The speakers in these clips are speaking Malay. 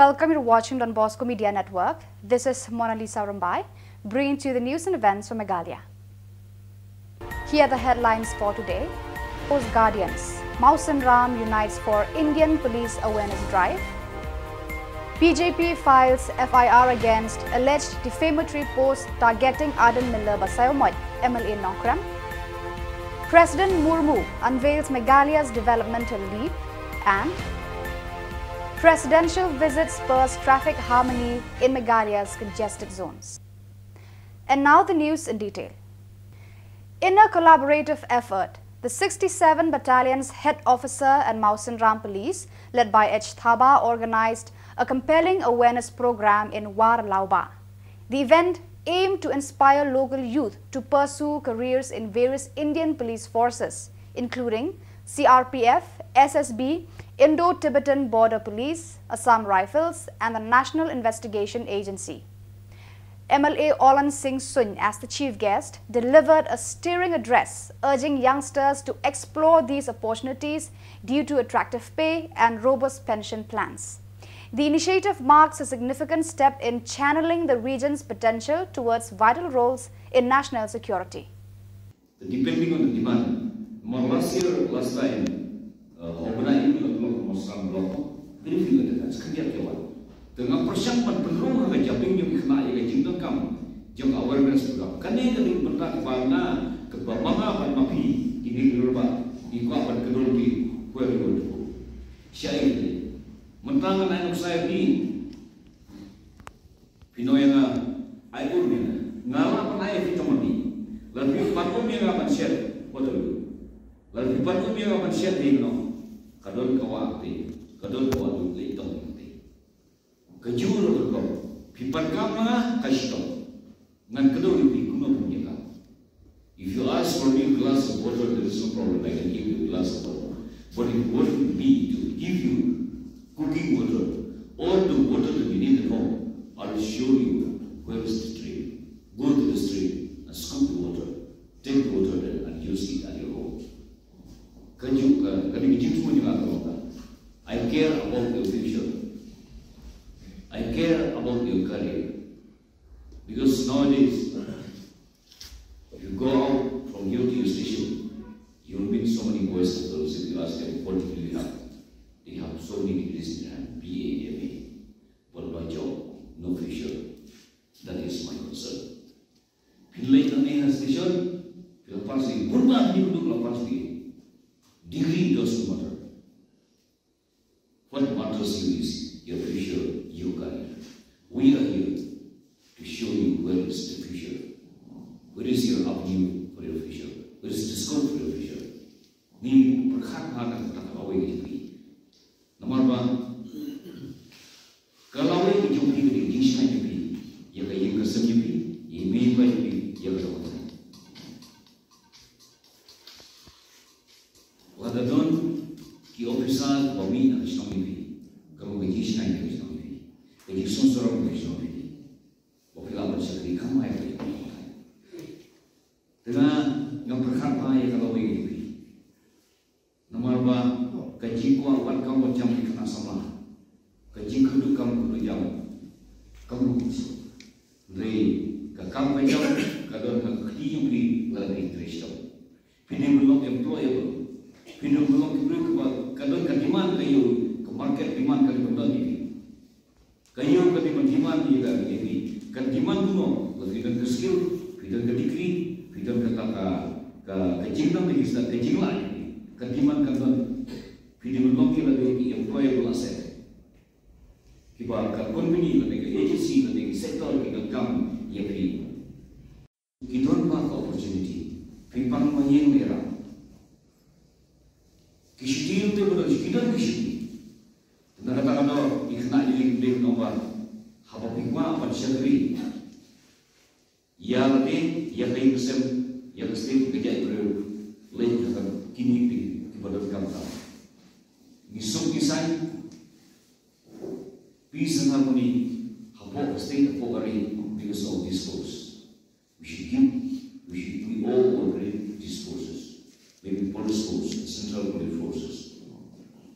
welcome you to watching Don Bosco Media Network. This is Mona Lisa Rumbai, bringing to you the news and events from Meghalaya. Here are the headlines for today. Post Guardians, Mausan Ram unites for Indian Police Awareness Drive. BJP files FIR against alleged defamatory post targeting Adan Miller Basayomoy, MLA Nongkram. President Murmu unveils Meghalaya's developmental leap, and presidential visit spurs traffic harmony in Meghalaya's congested zones. And now the news in detail. In a collaborative effort, the 67 Battalion's head officer and Mausan Ram Police, led by H. Thaba, organized a compelling awareness program in War Lauba. The event aimed to inspire local youth to pursue careers in various Indian police forces, including CRPF, SSB, Indo-Tibetan Border Police, Assam Rifles, and the National Investigation Agency. MLA Olan Singh Sun, as the chief guest, delivered a stirring address urging youngsters to explore these opportunities due to attractive pay and robust pension plans. The initiative marks a significant step in channeling the region's potential towards vital roles in national security. Depending on the demand, last time, organizing the Samla, very few that's clear. Dengan persiapan penuh ke japing yang kena ia jingdang kam jang awareness program. Kani dari bentak bana ke bama ban mapi ini berubah di kuapan kedul di kuali itu. Saya ini mentangan anak saya ni pinoyanga air ni ngala panai kita mandi. Lalu patung yang akan share betul. Lalu patung yang akan share ni no kadul kawati kadul kawatu leitong. Kejuru kau, pipan kama kasih ngan kedua itu kuno punya kau. If you ask for me a glass of water, there is no problem. I can give you a glass of water. But if you want me to give you cooking water or the water that you need at home, I will show you where is the stream. Go to the stream and scoop the water. Take the water there and use it at your home. Can you give me I care about your future. I care about your career, because nowadays, if you go out from here to your station, you will meet so many boys and girls. If you ask them what do you have, they have so many degrees in hand, BA, MA, but no job, no future. That is my concern. Pilih NEHU station, pilih pasti, bukan ni untuk lepas ni. Degree doesn't matter. What matters is your future. Your career. We are here to show you where is the future. Where is your avenue for your future? Where is the scope for your future? Ni berhak mana kita kawai ini. Nomor 1, kalau ini jumpa ini jenis mana ini, ya kaya kesem ini, ya mei kaya ini, ya kaya apa? Wadadon ki ofisal bami nak senang ini, kamu kaya jenis mana ini. Jadi sunsurang Krishna ini, ofilamat sekali kamai itu. Dengan yang berkata yang kalau begini, nomor 2, kaji kuat kamu macam di kena Samla, kaji kudu kamu kudu jam, kamu musuh. Dari kamu jam, kadang kerja yang beri lagi interest. Pindah belum employable, pindah belum keburu kadang kediman kayu ke market demand kali benda ini. Kayu kati menjiman dia kan ini, kan jiman kuno, kita ke skill, kita ke degree, kita ke kejingdang di kita kejing lain, kan jiman kan kita melongki lagi employable asset. Kita ke company, kita ke agency, kita ke sektor, kita kam yang ini. Kita nampak opportunity, pimpang manyeng merah. Kisitil tu betul, kita kisitil. Dan kata-kata ikhna ilik nomor haba pingwa apa syakri ya lebih ya kain kesem ya kesem kerja itu lain kata kini di pada kamera misuk kisah peace and harmony haba state of Hungary because of this force we all agree these forces, maybe police forces, central police forces.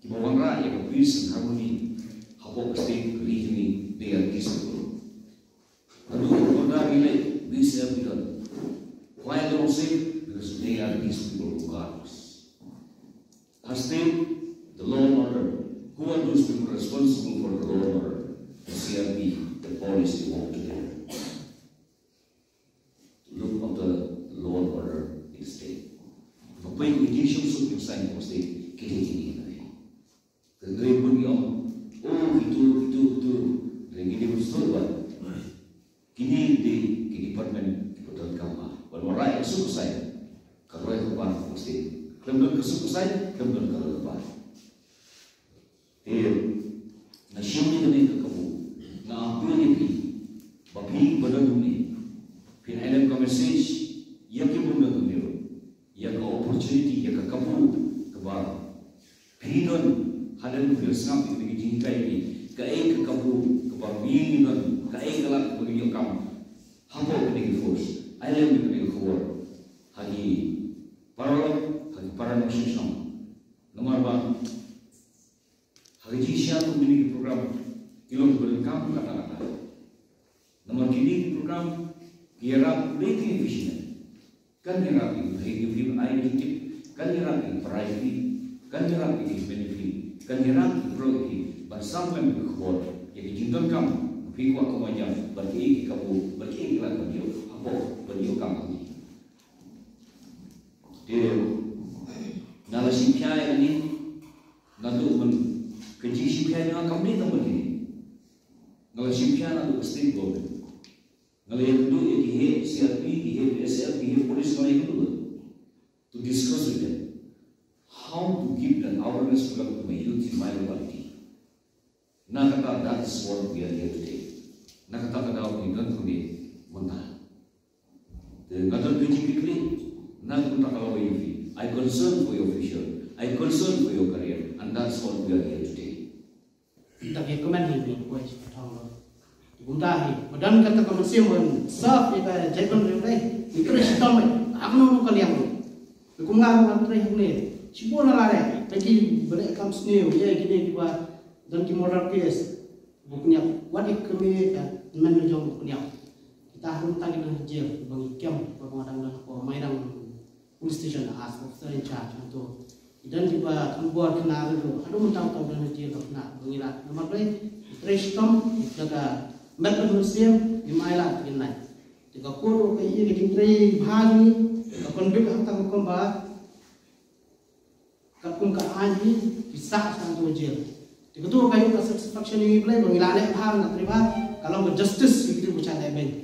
Kita orang yang peace and harmony, haba state why they don't say? Because they are these people who guard us. State, the law and order. Who are those people responsible for the law and order? The CRP, the police, they work together. To look after the law and order in the state. If a point of education should be signed for state, kini. The great body of, itu, gini betul kan? Kini di department kebetulan kama. Walau rakyat suku saya, kalau yang depan mesti, kalau kesuku saya, kalau depan. Nasyumi kami ke kamu, na apa ni? Bagi badan ni, pilihan kami message, ia kebunda kami, ia ke opportunity, ia ke kamu kebar. Pilihan hadap bersama dengan jingkai ini, kaya ke kamu kebarmingan, kaya kelak bagi kamu. Hampa kini force, ayam kini Khubor, hagi para nasional. Nomor bang, hagi jisya tu memiliki program ilmu berengkap kata-kata. Nomor kini program kira rating efisien, kan kira hidup identity, kan kira privacy, kan kira benefit, kan kira program bersama Khubor, jadi jintan kamu, fikwa kemajang, bagi kamu, bagi iklan beliau, apa beliau kamu ni. Dia nala simpiai ini, nado men kerja simpiai ni kamu ni tahu ni. Nala simpiai nado state government, nala yang tu dia CRP, dia SLP, dia polis nala yang tu to discuss with them how to give an awareness program to my youth in my locality. Nakata, that's what we are here today. Nakata kada ni kan kami mentah. The ngaton quickly, nakata kalau we I concern for your future, I concern for your career, and that's what we are here today. Tapi komen ini buat tahu. Bundahi, madam kata komen siapa sah kita jalan relay, ikut sistem. Aku nak kalian tu. Aku mengaku antara ini. Siapa nak lari? Lagi balik kampus ni, ya gini juga. Dan di modal kes, bukannya wadik kami mana jom bukannya kita harus tagi dengan jail, bagi kem, pengadang dan apa, mainan police station as officer in charge untuk. Dan juga Khubor kena itu, aduh tahu dengan jail kena mengilat. Nomor dua, trash tom, jaga metal museum di Meghalaya ini. Jika kuru kayak ini kita bahagi, konflik antara kombat, kapung kahaji bisa sangat jail. Jika tu kayu satisfaction ini boleh mengilatnya hal nak terima kalau justice itu bercanda ben,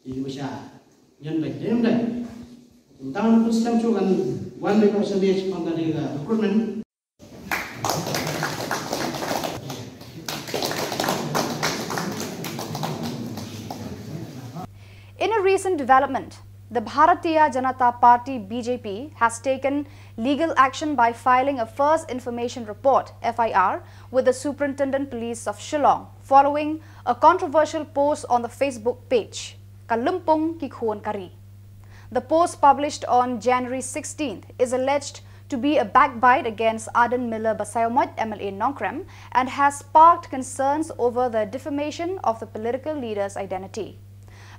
ini macam yang baik, yang baik. Tentang itu sistem tu kan one day percentage dari recruitment. In a recent development, the Bharatiya Janata Party BJP has taken legal action by filing a first information report FIR with the Superintendent Police of Shillong following a controversial post on the Facebook page Kalumpung ki Khon Kari. The post published on January 16th is alleged to be a backbite against Adan Miller Basayomot MLA Nongkrem and has sparked concerns over the defamation of the political leader's identity.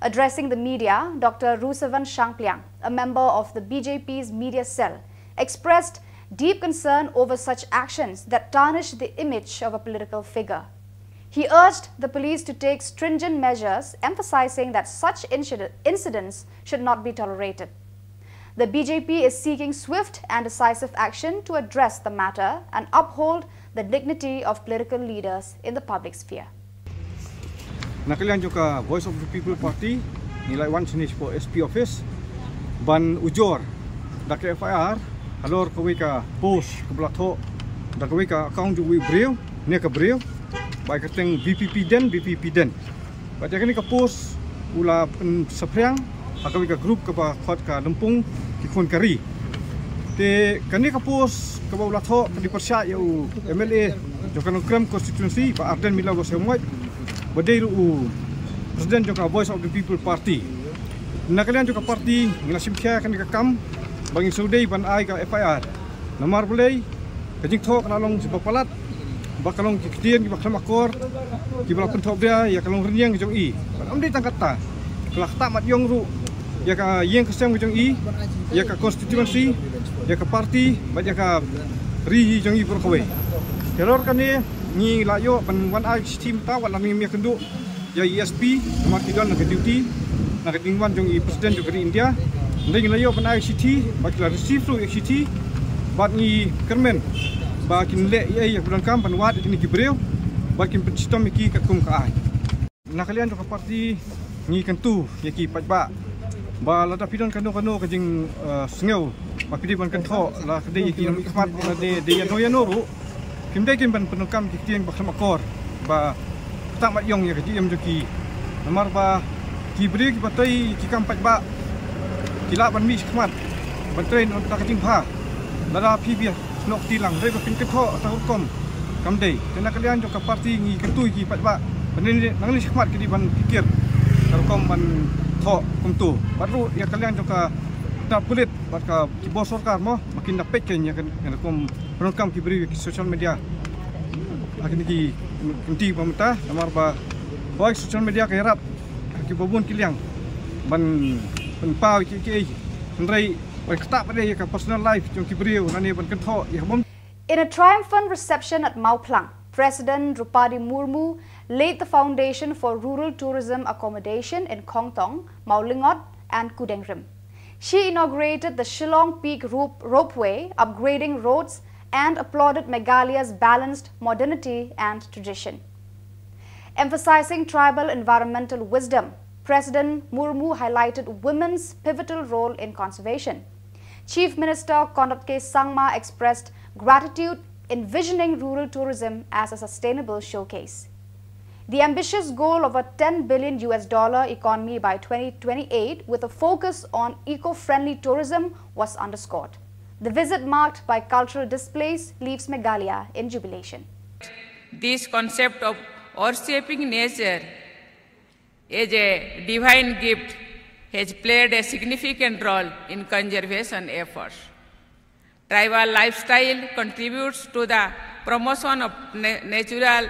Addressing the media, Dr. Rusavan Shangpliang, a member of the BJP's media cell, expressed deep concern over such actions that tarnish the image of a political figure. He urged the police to take stringent measures, emphasizing that such incidents should not be tolerated. The BJP is seeking swift and decisive action to address the matter and uphold the dignity of political leaders in the public sphere. Nakalian juga Voice of the People Party nilai wan jenis po SP office ban ujor dak FIR halor kawi ka post ke blatho dak kawi ka account wi breu ne ka breu bai ka teng BPP den pada kini ka post ula seprang akawi ka group ka ba khot ka Lumpung ki Khon Kari te kani ka post ka ba blatho di persya eu MLA Jokan Nongkrem constituency Pak Adan Miller Basayomot Badai Presiden juga Voice of the People Party. Nakalian juga parti ngelasim kia kan kam bagi Saudi ban ai ka FIR. Namar boleh kajing thok nalong sebab palat bakalong kiktian ki bakal makor ki bala penthok dia ya kalong renyang jong i. Am dei tangkata. Kelah tak mat yong ru ya ka yang kesem jong i ya ka constituency ya ka party ba ya ka ri jong i prokowe teror kan ni layo pan wan ai team ta wan mi mi kendu ya ESP ma kidon na duty na tingwan jong i president jong India ndeng layo pan ICT ba kila receive to ICT ba ni kermen ba kin le ya bulan kam pan wat ni gibreu ba kin sistem ki ka kum ka ai na kalian jong ka party ni kentu ya ki pajba ba la ta pidon kanu ka jing sngeu ba pidi ban kan tho la kede ki nam khmat la de ya no ru kim dai kim ban penukam ki tieng ba khamakor ba ta ma yong ya ki em jo ki namar ba ki bri ki batai ki kam pajba ki la ban mi khmat ban train on ta ka jing pha la da phi bia nok tilang dai ba kin ka tho ta hukom kam dei tena kalian jo ka parti ngi kentu ki pajba ban ni nang ni khmat ki di ban pikir hukom ban tho kum tu baru ya kalian juga tak kulit baka kibos sorkar mo makin dapat kenya kan kum penungkam kibri di social media akin ki kenti pemerintah namar ba baik social media ke harap kibobun kiliang ban pau ki ndrai ba kata pada ya ka personal life jong kibri nani ban kan tho ya bom. In a triumphant reception at Mauplang, President Drupadi Murmu laid the foundation for rural tourism accommodation in Kongtong, Maulingot and Kudengrim. She inaugurated the Shillong Peak Ropeway, upgrading roads, and applauded Meghalaya's balanced modernity and tradition. Emphasizing tribal environmental wisdom, President Murmu highlighted women's pivotal role in conservation. Chief Minister Konrad Sangma expressed gratitude envisioning rural tourism as a sustainable showcase. The ambitious goal of a $10 billion economy by 2028 with a focus on eco-friendly tourism was underscored. The visit marked by cultural displays leaves Meghalaya in jubilation. This concept of earth-shaping nature as a divine gift has played a significant role in conservation efforts. Tribal lifestyle contributes to the promotion of natural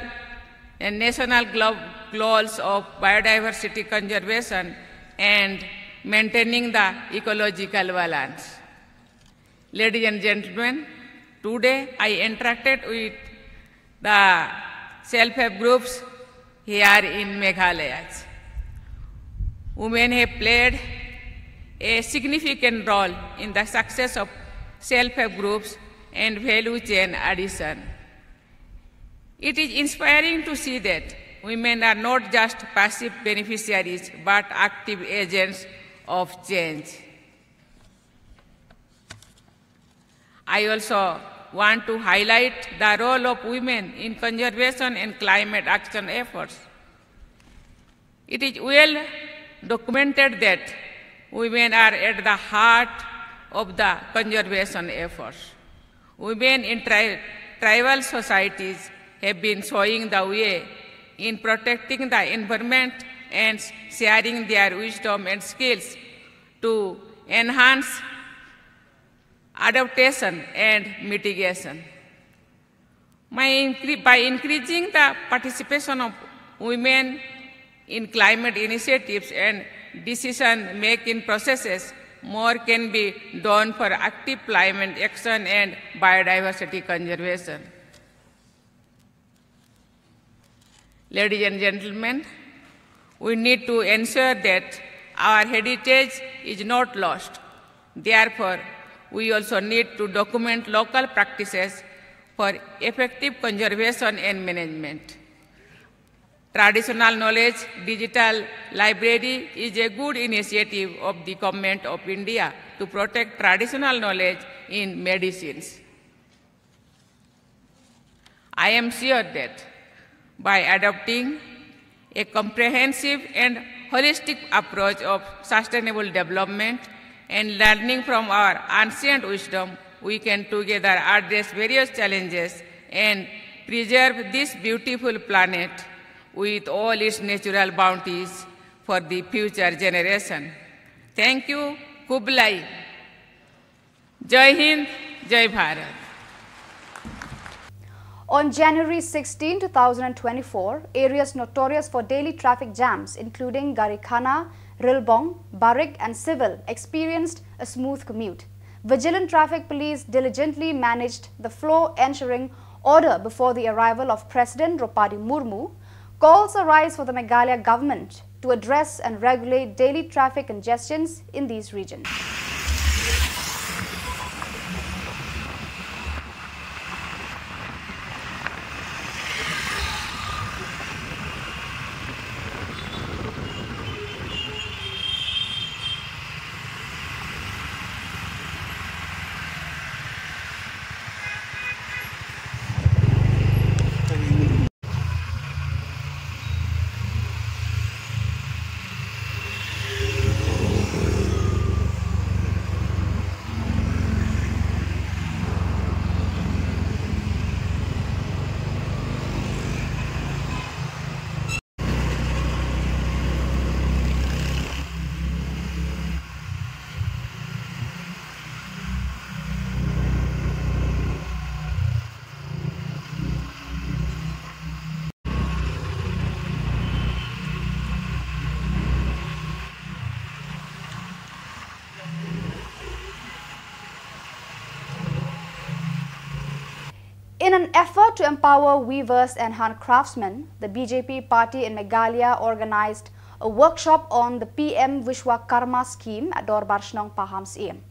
and national goals of biodiversity conservation and maintaining the ecological balance. Ladies and gentlemen, today I interacted with the self-help groups here in Meghalaya. Women have played a significant role in the success of self-help groups and value chain addition. It is inspiring to see that women are not just passive beneficiaries but active agents of change. I also want to highlight the role of women in conservation and climate action efforts. It is well documented that women are at the heart of the conservation efforts. Women in tribal societies have been showing the way in protecting the environment and sharing their wisdom and skills to enhance adaptation and mitigation. By increasing the participation of women in climate initiatives and decision-making processes, more can be done for active climate action and biodiversity conservation. Ladies and gentlemen, we need to ensure that our heritage is not lost. Therefore, we also need to document local practices for effective conservation and management. Traditional Knowledge Digital Library is a good initiative of the Government of India to protect traditional knowledge in medicines. I am sure that by adopting a comprehensive and holistic approach of sustainable development and learning from our ancient wisdom, we can together address various challenges and preserve this beautiful planet with all its natural bounties for the future generation. Thank you, Kublai. Jai Hind, Jai Bharat. On January 16, 2024, areas notorious for daily traffic jams, including Garikhana, Rilbong, Barik and Civil experienced a smooth commute. Vigilant traffic police diligently managed the flow, ensuring order before the arrival of President Draupadi Murmu. Calls arise for the Meghalaya government to address and regulate daily traffic congestions in these regions. In an effort to empower weavers and handcraftsmen, the BJP party in Meghalaya organized a workshop on the PM Vishwakarma scheme at donbosco Paham's aim.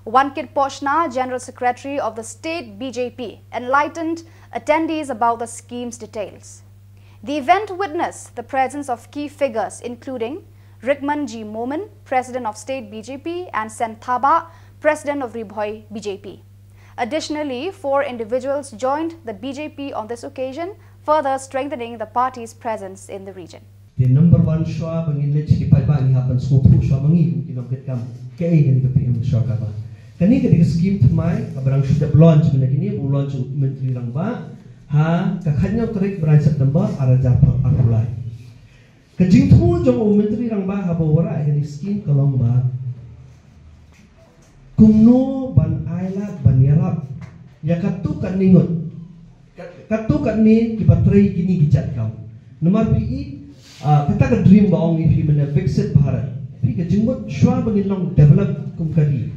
Wankit Poshna, General Secretary of the State BJP, enlightened attendees about the scheme's details. The event witnessed the presence of key figures including Rickman G. Momin, President of State BJP, and Sen Thaba, President of Ribhoi BJP. Additionally, 4 individuals joined the BJP on this occasion, further strengthening the party's presence in the region. The number 1 shwa bangin le chiki pai ba ni hapan skopu shwa bangi kinong ketkam ke ni ke PM shwa ka ba kani ke scheme thmai kabarang sudah launch menakini bu launch menteri rang ba ha ka khanyo tarik bulan September araja apulai ke jingthu jong menteri rang ba ha bawara ini scheme kalong ba kumno ban aila ban yarap ya katukan ningot katukan ni kibatrai gini gicat kau nomor pi kita ke dream baong if you mana Viksit Bharat pi ke jingmut shwa bangilong develop kumkari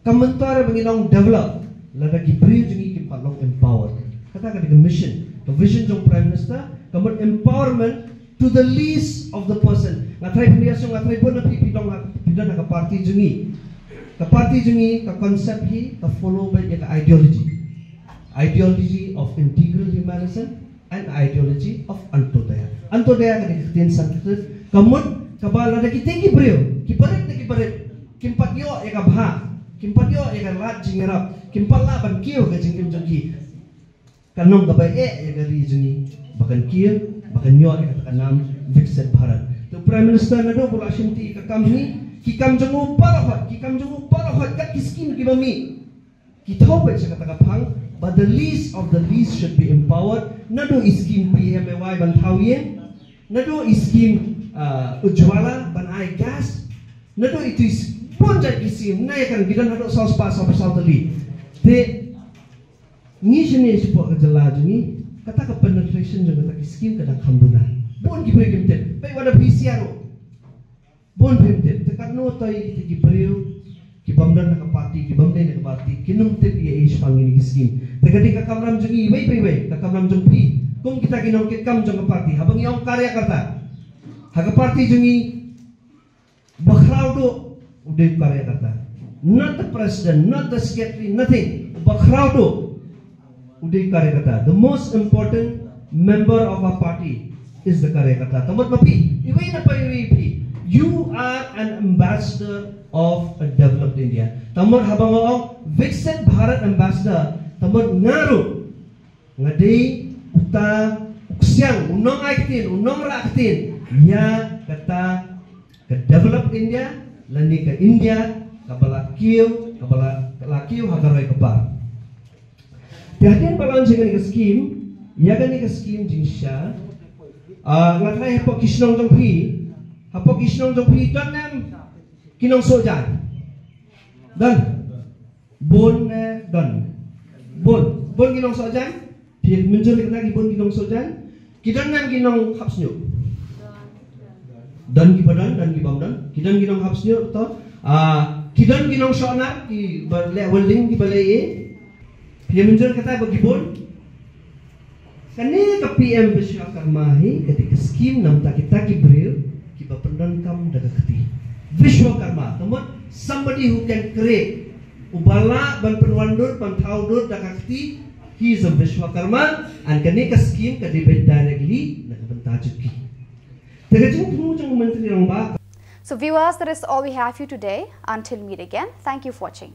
kamentara bangilong develop lada ki bri jingi ki palong empower kata ke mission the vision jong prime minister kamut empowerment to the least of the person ngatrai peniasong ngatrai pun pi pidong pidana ka party jingi ka party jungi ka concept hi ka follow by ka ideology of integral humanism and ideology of antodaya ka dikitin sanskrit kamut kabala da kitingi brio kiparit kimpatyo e ka bha kimpatyo e ka rat jingirap kimpalla ban kiyo ka jingkim jongki kanong ka bai e ka ri jungi bakan kiyo bakan yo e ka kanam Viksit Bharat to prime minister na do bula shimti ka kamni kikam jongu parahat kat kiskim kibami kitau baca kata kapang but the least of the least should be empowered nado iskim PMAY ban thawien nado iskim ujwala ban ai gas nado itu ponjat isim na yakan gidan nado saus pa saus tali te ni jenis po kejala juni kata ke penetration jong kata iskim kadang kambuna bon gibre gimtet bai wada PCR bon pemtet tekat no tai ti brio ki bamdan ka party ki bamdai ka party kinum te ye is pangini ki scheme tekati ka kamram jungi wei ka kamram jung pi kum kita kinong ke kam jung ka party habang yong karya karta ha ka party jungi bakhrau do ude karya karta not the president not the secretary nothing bakhrau do ude karya karta the most important member of our party is the karya karta tamat mapi iwei na pa iwei pi you are an ambassador of a developed India. Tamur habang o Viksit Bharat ambassador tamur ngaru ngadei uta uksiang unong aktin unong raktin ya kata ke developed India lani ke India kabala kiu hagarai kebar. Tiada balan dengan ke scheme ya kan ke scheme jinsha ngatrai hepok kisnong jongpi Hapok isnong jongpi dan nem kinong sojan dan bon kinong sojan dia mencuri lagi bon kinong sojan kita nem kinong hapsnyo dan kibadan dan kibamdan kidan ginong hapsnyo to kidan ginong shona ki welding ki balai pimenjur kata bagibon kane ka PM Vishwakarma hi ketika scheme nam ta kita ki bril ki bapendan kam daga kati Vishwakarma teman somebody who can create ubala ban penwandur ban thaudur daga kati. He is a Vishwakarma and kane ka scheme ka debate directly nakabantajuk ki. So viewers, that is all we have for you today. Until meet again, thank you for watching.